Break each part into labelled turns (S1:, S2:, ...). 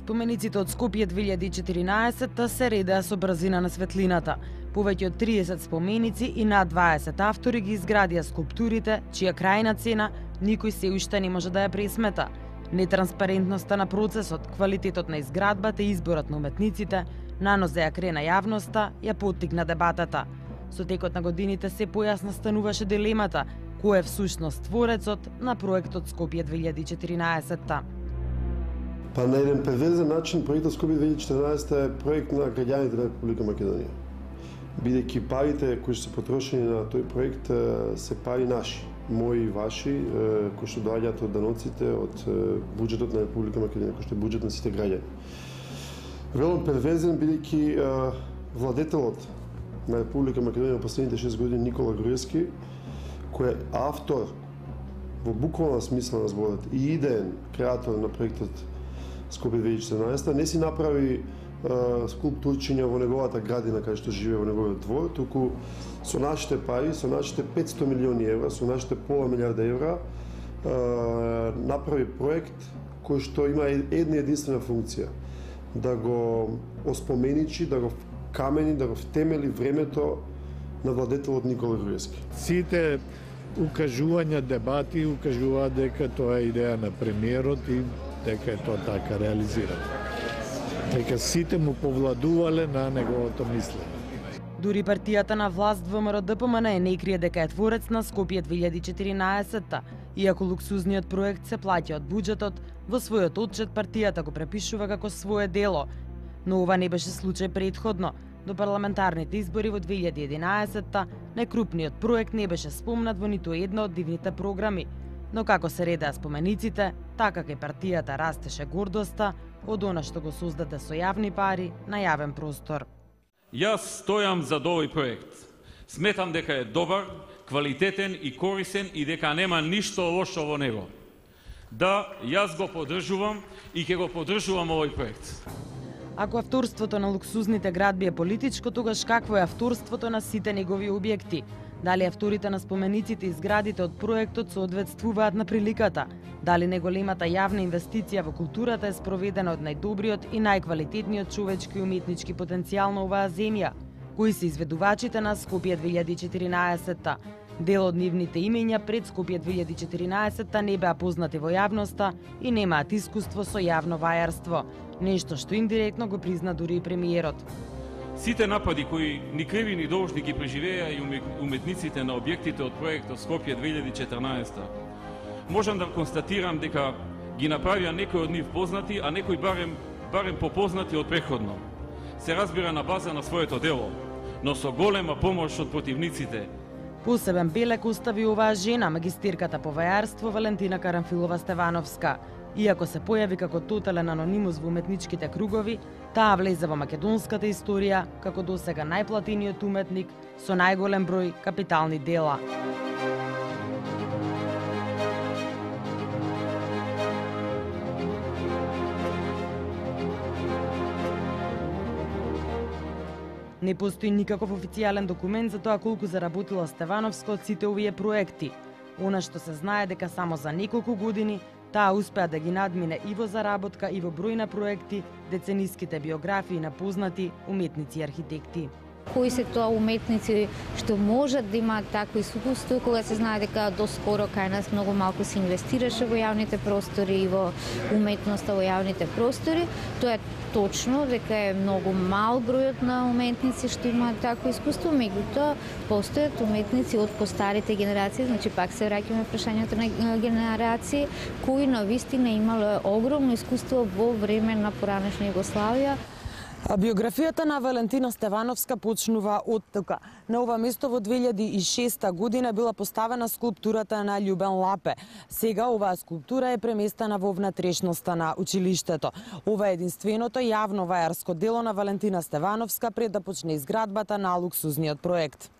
S1: Спомениците од Скопје 2014 се редеа со брзина на светлината. Повеќе од 30 споменици и над 20 автори ги изградија скулптурите, чија крајна цена никој се уште не може да ја пресмета. Нетранспарентноста на процесот, квалитетот на изградбата и изборот на уметниците нанозе ја крена јавноста, ја поттикна дебатата. Со текот на годините се појасна стануваше дилемата кој е всушност творецот на проектот Скопје 2014.
S2: Па на еден превезен начин проектот Скопје 2014 е проект на граѓаните на Република Македонија. Бидејќи парите кои се потрошени на тој проект се пари наши, мои и ваши, кои што доаѓаат од даноците, од буџетот на Република Македонија, кој што е буџет на сите граѓани. Велом превезен бидејќи владетелот на Република Македонија во последните 6 години Никола Груевски, кој е автор во буквална смисла на зборот и идеен креатор на проектот Скопје 2014, не си направи скулптурчиња во неговата градина каде што живее во неговиот двор, туку со нашите пари, со нашите 500 милиони евра, со нашите пола милиарда евра направи проект кој што има една единствена функција: да го оспоменичи, да го камени, да го втемели времето на владетелот Никола Груевски.
S3: Сите укажувања, дебати укажуваат дека тоа е идеја на премиерот и дека е тоа така реализирано. Дека сите му повладувале на неговото мислење.
S1: Дури партијата на власт ВМРО-ДПМН не крие дека е творец на Скопје 2014, иако луксузниот проект се плаќа од буџетот, во својот отчет партијата го препишува како свое дело. Но ова не беше случај претходно. До парламентарните избори во 2011 најкрупниот проект не беше спомнат во ниту една од дивните програми. Но како се редеа спомениците, така кај партијата растеше гордоста од она што го создаде со јавни пари на јавен простор.
S4: Јас стојам за овој проект. Сметам дека е добар, квалитетен и корисен и дека нема ништо лошо во него. Да, јас го поддржувам и ќе го поддржувам овој проект.
S1: Ако авторството на луксузните градби е политичко, тогаш какво е авторството на сите негови објекти? Дали авторите на спомениците и зградите од проектот соодветствуваат на приликата? Дали неголемата јавна инвестиција во културата е спроведена од најдобриот и најквалитетниот човечки и уметнички потенцијал на оваа земја? Кои се изведувачите на Скопје 2014? Дел од нивните имења пред Скопје 2014 не беа познати во јавноста и немаат искуство со јавно вајарство, нешто што индиректно го призна дури и премиерот.
S4: Сите напади кои ни криви ни должни ги преживеа и уметниците на објектите од проектот Скопје 2014. Можам да констатирам дека ги направија некои од нив познати, а некои барем попознати од претходно. Се разбира на база на своето дело, но со голема помош од противниците.
S1: Посебен белег остави оваа жена, магистирката по вајарство Валентина Карамфилова-Стевановска. Иако се појави како тотален анонимус во уметничките кругови, таа влезе во македонската историја како досега најплатениот уметник со најголем број капитални дела. Не постои никаков официјален документ за тоа колку заработила Стевановска од сите овие проекти. Она што се знае дека само за неколку години таа успеа да ги надмине и во заработка и во број на проекти, децениските биографии на познати уметници и архитекти.
S5: Кои се тоа уметници што можат да имаат такво искуство, кога се знае дека доскоро кај нас многу малку се инвестираше во јавните простори и во уметноста во јавните простори. Тоа е точно дека е многу мал бројот на уметници што имаат такво искуство, меѓутоа постојат уметници од постарите генерации, значи пак се враќаме прашањето на генерации, кои навистина имале огромно искуство во време на поранешна Југославија.
S1: Биографијата на Валентина Стевановска почнува од тука. На ова место во 2006 година била поставена скулптурата на Љубен Лапе. Сега оваа скулптура е преместена во внатрешноста на училиштето. Ова е единственото јавно вајарско дело на Валентина Стевановска пред да почне изградбата на луксузниот проект.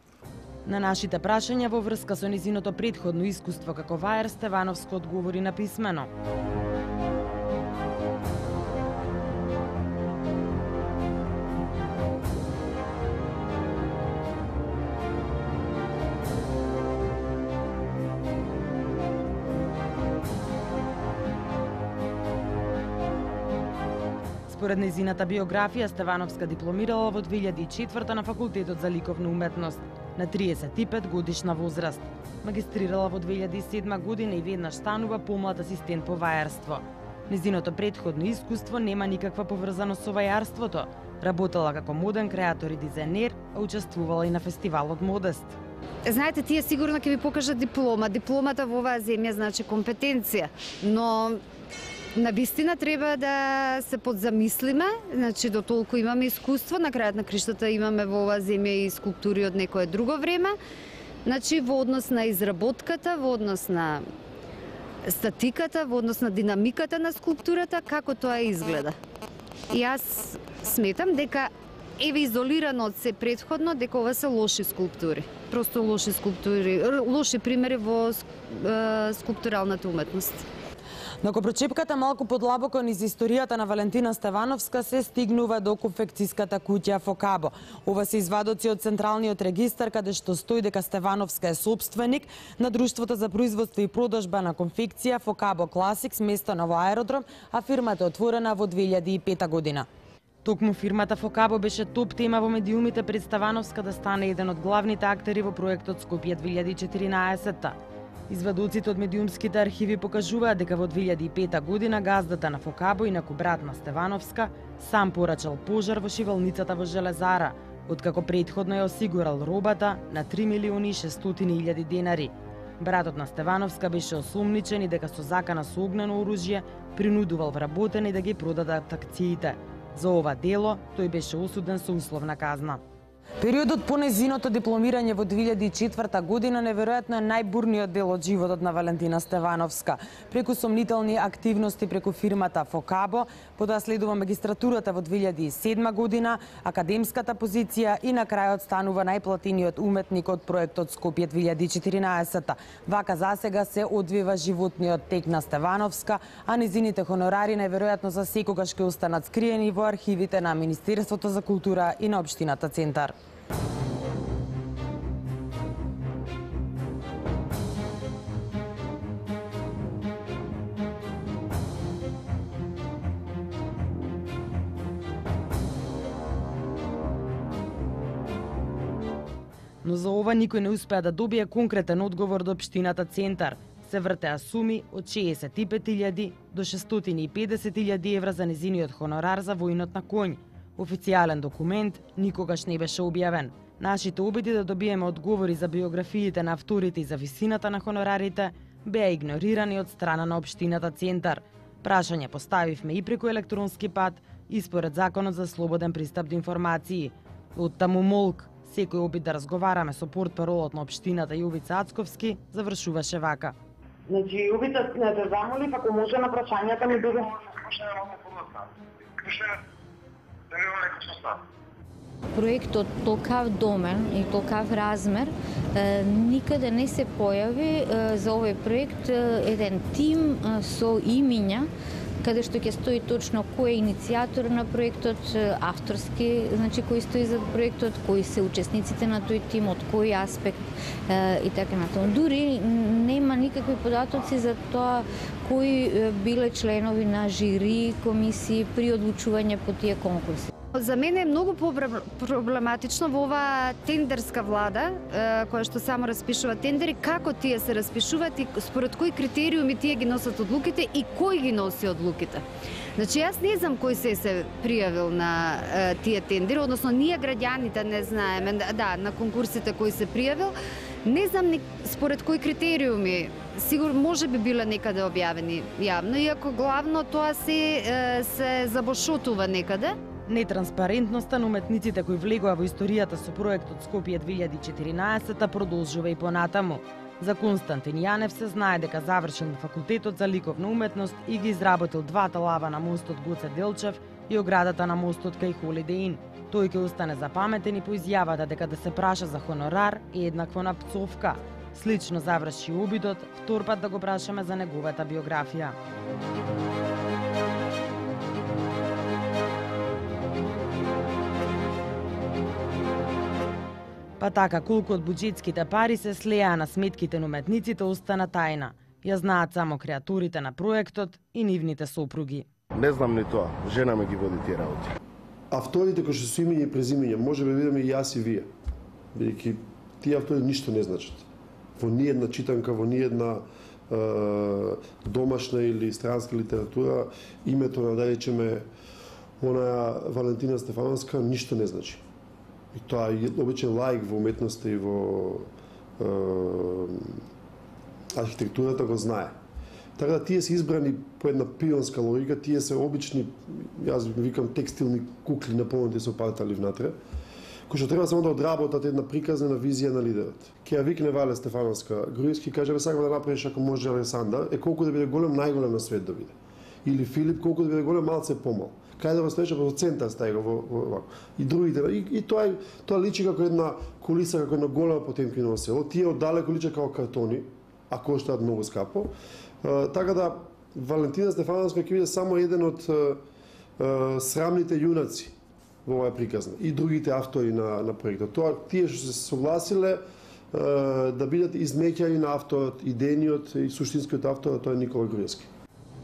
S1: На нашите прашања во врска со низиното претходно искуство како вајар, Стевановска одговори на писмено. Според нејзината биографија, Стевановска дипломирала во 2004 на Факултетот за ликовна уметност на 35 годишна возраст. Магистрирала во 2007 година и веднаш станува помлад асистент по вајарство. Нејзиното претходно искуство нема никаква поврзаност со вајарството. Работела како моден креатор и дизајнер, а учествувала и на фестивалот Модест.
S6: Знаете, тие сигурно ќе ви покажат диплома. Дипломата во оваа земја значи компетенција, но на вистина треба да се подзамислиме, значи до толку имаме искуство, на крајот на криштата имаме во оваа земја и скулптури од некое друго време, значи во однос на изработката, во однос на статиката, во однос на динамиката на скулптурата, како тоа изгледа. И јас сметам дека еве изолирано од се претходно, дека ова се лоши скулптури. Просто лоши скулптури, лоши примери во скулптуралната уметност.
S1: Но ако прочепката малку подлабоко низ историјата на Валентина Стевановска, се стигнува до конфекцијската куќа Фокабо. Ова се извадоци од Централниот регистар, каде што стои дека Стевановска е собственик на Друштвото за производство и продажба на конфекција Фокабо Класик, сместена во аеродром, а фирмата е отворена во 2005 година. Токму фирмата Фокабо беше топ тема во медиумите пред Стевановска да стане еден од главните актери во проектот Скопје 2014. Извадоците од медиумските архиви покажуваат дека во 2005 година газдата на Фокабо, инаку брат на Стевановска, сам порачал пожар во шивалницата во Железара, откако претходно ја осигурал робата на 3.600.000 денари. Братот на Стевановска беше осумничен и дека со закана со огнено оружје принудувал вработени да ги продадат акциите. За ова дело тој беше осуден со условна казна. Периодот по нејзиното дипломирање во 2004 година неверојатно е најбурниот дел од животот на Валентина Стевановска. Преку сомнителни активности преку фирмата Фокабо, потоа следува магистратурата во 2007 година, академската позиција и на крајот станува најплатениот уметник од проектот Скопје 2014. Вака засега се одвива животниот тек на Стевановска, а незините хонорари неверојатно за секогаш ќе останат скриени во архивите на Министерството за култура и на општината Центар. Но за ова никој не успеа да добие конкретен одговор до општината Центар. Се вртеа суми од 65.000 до 650.000 евра за незиниот хонорар за војнот на конј. Официјален документ никогаш не беше објавен. Нашите обиди да добиеме одговори за биографиите на авторите и за висината на хонорарите беа игнорирани од страна на општината Центар. Прашање поставивме и преку електронски пат и според Законот за слободен пристап до информации. Од таму молк, секој обид да разговараме со портпаролот на општината Јовица Ацковски завршуваше вака.
S7: Значи, Јовица, не те замолив, ако може на прашањата ми биде
S5: Проектот толкав домен и толкав размер никаде не се појави за овој проект еден тим со имиња каде што ќе стои точно кој е иницијатор на проектот, авторски, значи кој стои за проектот, кои се учесниците на тој тим, од кој аспект и така натаму. Дури нема никакви податоци за тоа кои биле членови на жири, комисии при одлучување по тие конкурси.
S6: За мене е многу проблематично во оваа тендерска влада, која што само распишува тендери, како тие се распишуваат и според кои критериуми тие ги носат одлуките и кој ги носи одлуките. Значи, јас не знам кој се пријавил на тие тендери, односно ние граѓаните не знаеме, да, на конкурсите кој се пријавил, не знам според кои критериуми, сигурно може би биле некаде објавени јавно, иако главно тоа се забошотува некаде.
S1: Нетранспарентноста на уметниците кои влегоа во историјата со проектот Скопје 2014 продолжува и понатаму. За Константин Јанев се знае дека завршил на Факултетот за ликовна уметност и ги изработил двата лава на мостот Гоце Делчев и оградата на мостот кај Холидей Ин. Тој ќе остане запаметен и по изјавата дека да се праша за хонорар е еднакво на пцовка. Слично заврши обидот, втор пат да го прашаме за неговата биографија. Па така, колку од буџетските пари се слеа на сметките на уметниците остана тајна. Ја знаат само креатурите на проектот и нивните сопруги.
S8: Не знам ни тоа, жена ме ги води тие работи.
S2: Авторите кои што се имење и презимење, може би видиме и јас и вие. Бидејќи тие автори ништо не значат. Во ниедна читанка, во ниедна домашна или странска литература, името на, да речеме, онаја Валентина Стефановска ништо не значи. И тоа е обичен лаик во уметноста и во архитектурата го знае. Така да тие се избрани по една пионска логика, тие се обични, јас викам текстилни кукли наполнети со партали внатре, кои што треба само да одработат една приказна визија на лидерот. Ке ја викне Вале Стефановска, Груевски каже, бе сакам да направиш ако може Александър, колку да биде голем, најголем на свет да биде. Или Филип, колку да биде голем, малце помал. Кај да го ставиш во центар стајга во и другите. И тоа личи како една кулиса, како една голема Потемкиново село. Тие оддалеку личи како картони, а коштаат многу скапо. Така да Валентина Стефановска ќе биде само еден од срамните јунаци во оваа приказна и другите автори на проектот. Тие што се согласиле да бидат измеќани на авторот, идејниот и суштинскиот автор, тоа е Никола Груевски.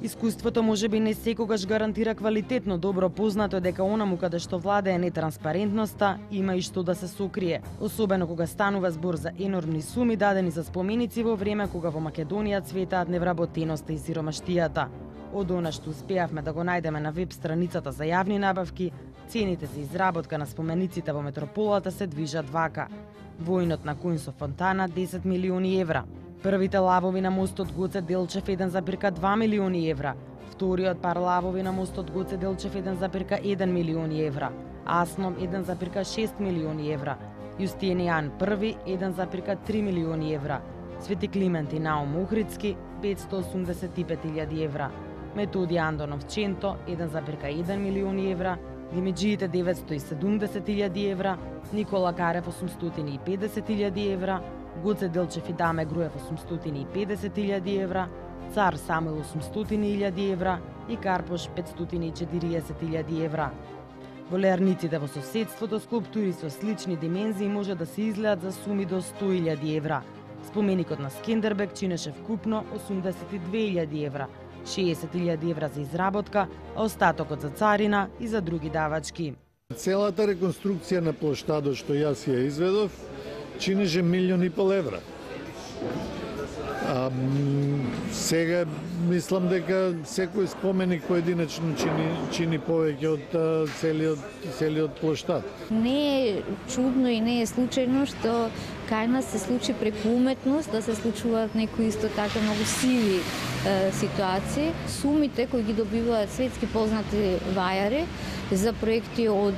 S1: Искуството можеби не секогаш гарантира квалитетно, добро познато е дека онаму каде што владее нетранспарентноста, има и што да се сокрие, особено кога станува збор за енормни суми дадени за споменици во време кога во Македонија цветаат невработеноста и сиромаштијата. Од она што успеавме да го најдеме на веб страницата за јавни набавки, цените за изработка на спомениците во метрополата се движат вака. Војнот на Куинсо Фонтана 10 милиони евра. Првите лавови на мостот Гоце Делчев 1,2 милиони евра. Вториот пар лавови на мостот Гоце Делчев 1,1 милиони евра. Асном 1,6 милиони евра. Јустинијан први 1,3 милиони евра. Свети Климент и Наум Охридски 585.000 евра. Методи Андонов Ченто 1,1 милиони евра. Димиджиите 970.000 евра. Никола Карев 850.000 евра. Гоце Делчев и Даме Груев 850.000 евра, Цар Самуил 800.000 евра и Карпош 540.000 евра. Во леарниците во соседството скулптури со слични димензии може да се изгледат за суми до 100.000 евра. Споменикот на Скендербек чинеше вкупно 82.000 евра, 60.000 евра за изработка, а остатокот за царина и за други давачки.
S3: Целата реконструкција на плоштадот што јас ја изведов чинеше 1,5 милиони евра. Сега мислам дека секој споменик поединечно чини повеќе од целиот плоштад.
S5: Не е чудно и не е случајно што кај нас се случи преку уметност да се случуваат некои исто така многу сиви ситуации. Сумите кои ги добиваат светски познати вајари за проекти од,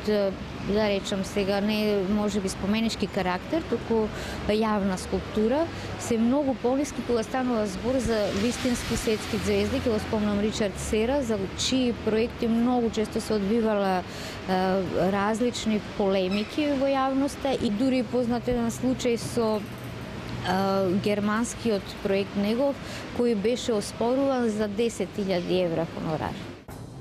S5: да речам сега, не може би споменички карактер, туку јавна скулптура, се многу пониски кога станува збор за вистински светски звезди. Ќе го спомнам Ричард Сера, за чии проекти многу често се одбивала различни полемики во јавноста и дури познат еден случај со германскиот проект негов, кој беше оспоруван за 10.000 евра хонорар.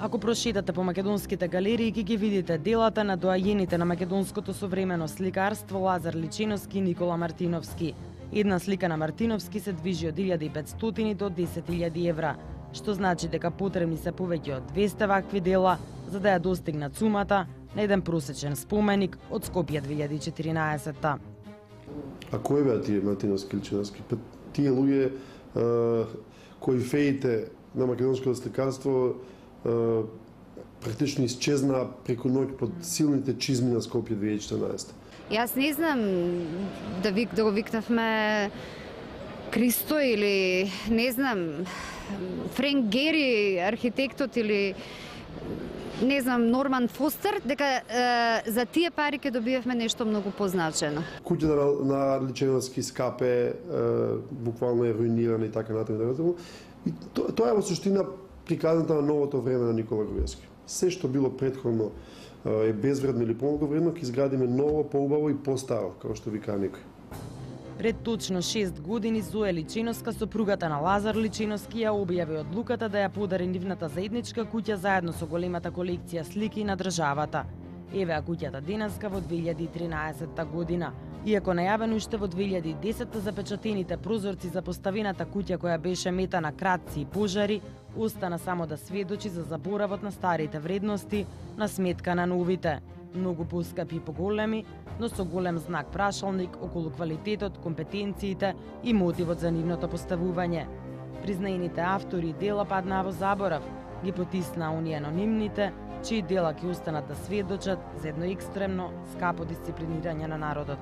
S1: Ако прошетате по македонските галерии, ќе ги видите делата на доајените на македонското современо сликарство Лазар Личиновски и Никола Мартиновски. Една слика на Мартиновски се движи од 1.500 до 10.000 евра, што значи дека потребни се повеќе од 200 вакви дела за да ја достигнат сумата на еден просечен споменик од Скопје 2014.
S2: А кои беа тие Мартиновски, Личиновски? Тие луѓе кои феите на македонското сликарство практично исчезна преку ноќ под силните чизми на Скопје 2014.
S6: Јас не знам да го викнавме Кристо или не знам Френк Гери, архитектот, или не знам Норман Фостер, дека за тие пари ќе добиевме нешто многу позначено.
S2: Куќата на Личиновски скапе, буквално е руинирана и така натаму. И тоа е во суштина приказната на новото време на Никола Груевски. Се што било претходно е безвредно или помалку вредно, ќе изградиме ново, поубаво и постаро, како што вика некој.
S1: Пред точно 6 години Зоја Личиновска, сопругата на Лазар Личиновски, ја објави одлуката да ја подари нивната заедничка куќа заедно со големата колекција слики на државата. Еве а куќата денеска во 2013 година. Иако најавено уште во 2010 запечатените прозорци за поставената куќа која беше мета на кратци и пожари, Остана само да сведочи за заборавот на старите вредности на сметка на новите, многу поскапи и поголеми, но со голем знак прашалник околу квалитетот, компетенциите и мотивот за нивното поставување. Признаените автори и дела паднаа во заборав, ги потиснаа оние анонимните, чии дела ќе останат да сведочат за едно екстремно, скапо дисциплинирање на народот.